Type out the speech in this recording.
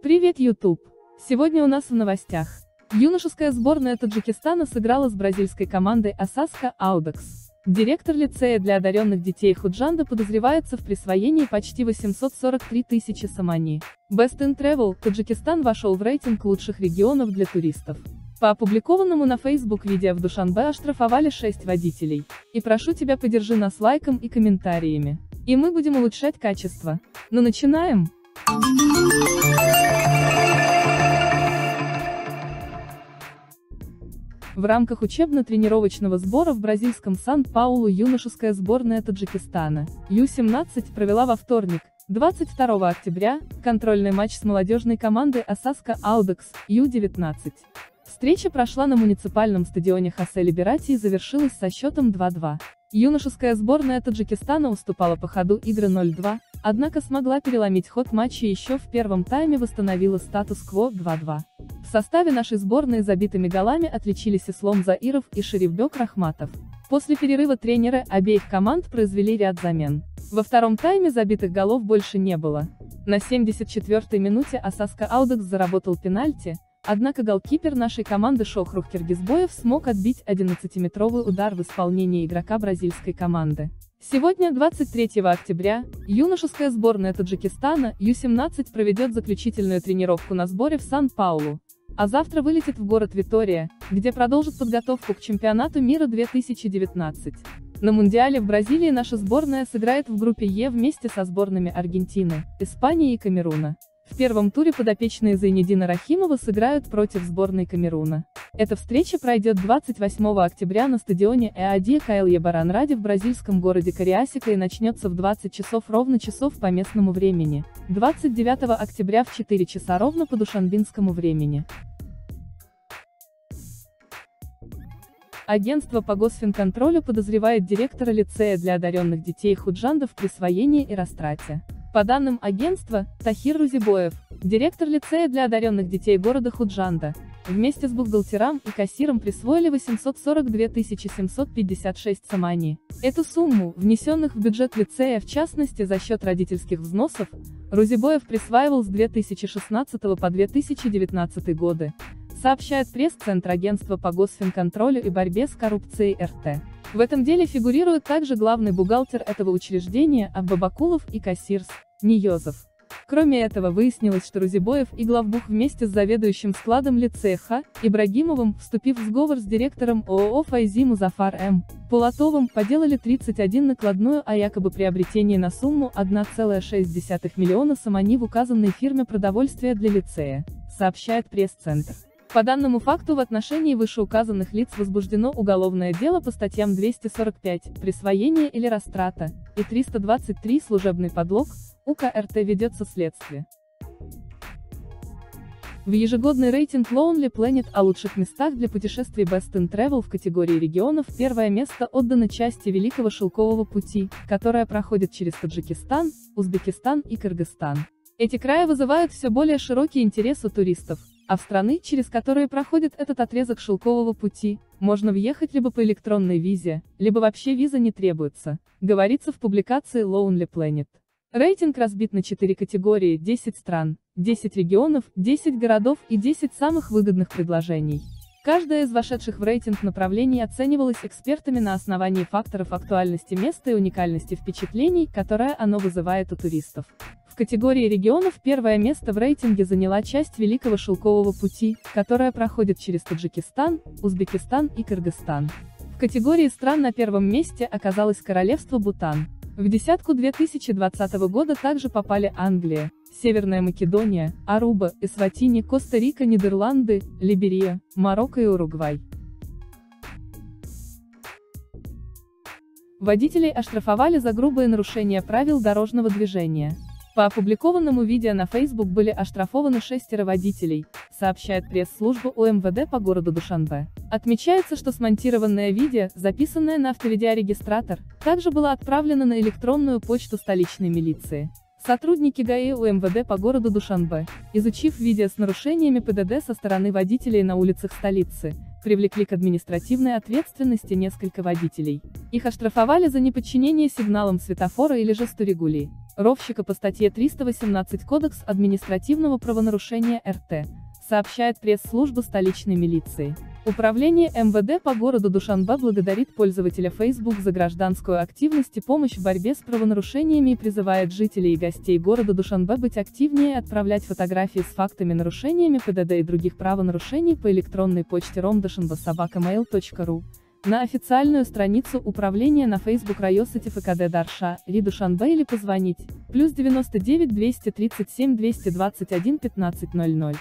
Привет, YouTube! Сегодня у нас в новостях. Юношеская сборная Таджикистана сыграла с бразильской командой Асаска Аудакс. Директор лицея для одаренных детей Худжанда подозревается в присвоении почти 843 тысячи самани. Best in Travel, Таджикистан вошел в рейтинг лучших регионов для туристов. По опубликованному на Facebook видео в Душанбе оштрафовали 6 водителей. И прошу тебя, поддержи нас лайком и комментариями. И мы будем улучшать качество. Ну начинаем! В рамках учебно-тренировочного сбора в бразильском Сан-Паулу юношеская сборная Таджикистана, Ю-17, провела во вторник, 22 октября, контрольный матч с молодежной командой Асаска Аудакс, Ю-19. Встреча прошла на муниципальном стадионе Хосе Либерати и завершилась со счетом 2-2. Юношеская сборная Таджикистана уступала по ходу игры 0-2, однако смогла переломить ход матча и еще в первом тайме восстановила статус-кво 2-2. В составе нашей сборной забитыми голами отличились Ислом Заиров и Шерифбек Рахматов. После перерыва тренеры обеих команд произвели ряд замен. Во втором тайме забитых голов больше не было. На 74-й минуте Асаска Аудакс заработал пенальти, однако голкипер нашей команды Шохрух Киргизбоев смог отбить 11-метровый удар в исполнении игрока бразильской команды. Сегодня, 23 октября, юношеская сборная Таджикистана, Ю-17, проведет заключительную тренировку на сборе в Сан-Паулу, а завтра вылетит в город Витория, где продолжит подготовку к чемпионату мира 2019. На Мундиале в Бразилии наша сборная сыграет в группе Е вместе со сборными Аргентины, Испании и Камеруна. В первом туре подопечные Зайнеддина Рахимова сыграют против сборной Камеруна. Эта встреча пройдет 28 октября на стадионе Эади Кайлье Баранраде в бразильском городе Кариасика и начнется в 20 часов ровно по местному времени, 29 октября в 4 часа ровно по душанбинскому времени. Агентство по госфинконтролю подозревает директора лицея для одаренных детей Худжанда в присвоении и растрате. По данным агентства, Тахир Рузибоев, директор лицея для одаренных детей города Худжанда, вместе с бухгалтером и кассиром присвоили 842 756 самани. Эту сумму, внесенных в бюджет лицея в частности за счет родительских взносов, Рузибоев присваивал с 2016 по 2019 годы, сообщает пресс-центр агентства по госфинконтролю и борьбе с коррупцией РТ. В этом деле фигурирует также главный бухгалтер этого учреждения Аббабакулов и кассир Ниёзов. Кроме этого, выяснилось, что Рузибоев и главбух вместе с заведующим складом лицея Х. Ибрагимовым, вступив в сговор с директором ООО «Файзи Музафар М. Пулатовым, поделали 31 накладную о якобы приобретении на сумму 1,6 миллиона самани в указанной фирме продовольствия для лицея, сообщает пресс-центр. По данному факту в отношении вышеуказанных лиц возбуждено уголовное дело по статьям 245 «Присвоение или растрата» и 323 «Служебный подлог», УК РТ ведется следствие. В ежегодный рейтинг Lonely Planet о лучших местах для путешествий Best in Travel в категории регионов первое место отдано части Великого Шелкового пути, которая проходит через Таджикистан, Узбекистан и Кыргызстан. Эти края вызывают все более широкий интерес у туристов, а в страны, через которые проходит этот отрезок шелкового пути, можно въехать либо по электронной визе, либо вообще виза не требуется, говорится в публикации Lonely Planet. Рейтинг разбит на 4 категории: 10 стран, 10 регионов, 10 городов и 10 самых выгодных предложений. Каждое из вошедших в рейтинг направлений оценивалось экспертами на основании факторов актуальности места и уникальности впечатлений, которые оно вызывает у туристов. В категории регионов первое место в рейтинге заняла часть Великого Шелкового пути, которая проходит через Таджикистан, Узбекистан и Кыргызстан. В категории стран на первом месте оказалось Королевство Бутан. В десятку 2020 года также попали Англия, Северная Македония, Аруба, Эсватини, Коста-Рика, Нидерланды, Либерия, Марокко и Уругвай. Водителей оштрафовали за грубое нарушение правил дорожного движения. По опубликованному видео на Facebook были оштрафованы 6 водителей, сообщает пресс-служба УМВД по городу Душанбе. Отмечается, что смонтированное видео, записанное на автовидеорегистратор, также было отправлено на электронную почту столичной милиции. Сотрудники ГАИ УМВД по городу Душанбе, изучив видео с нарушениями ПДД со стороны водителей на улицах столицы, привлекли к административной ответственности несколько водителей. Их оштрафовали за неподчинение сигналам светофора или жесту регули. ровщика по статье 318 Кодекс административного правонарушения РТ, сообщает пресс-служба столичной милиции. Управление МВД по городу Душанбе благодарит пользователя Facebook за гражданскую активность и помощь в борьбе с правонарушениями и призывает жителей и гостей города Душанбе быть активнее и отправлять фотографии с фактами нарушениями ПДД и других правонарушений по электронной почте rom.dushanbe@mail.ru, на официальную страницу управления на Facebook Райоссати ФКД Дарша, Ри Душанбе или позвонить +99 237 221 1500.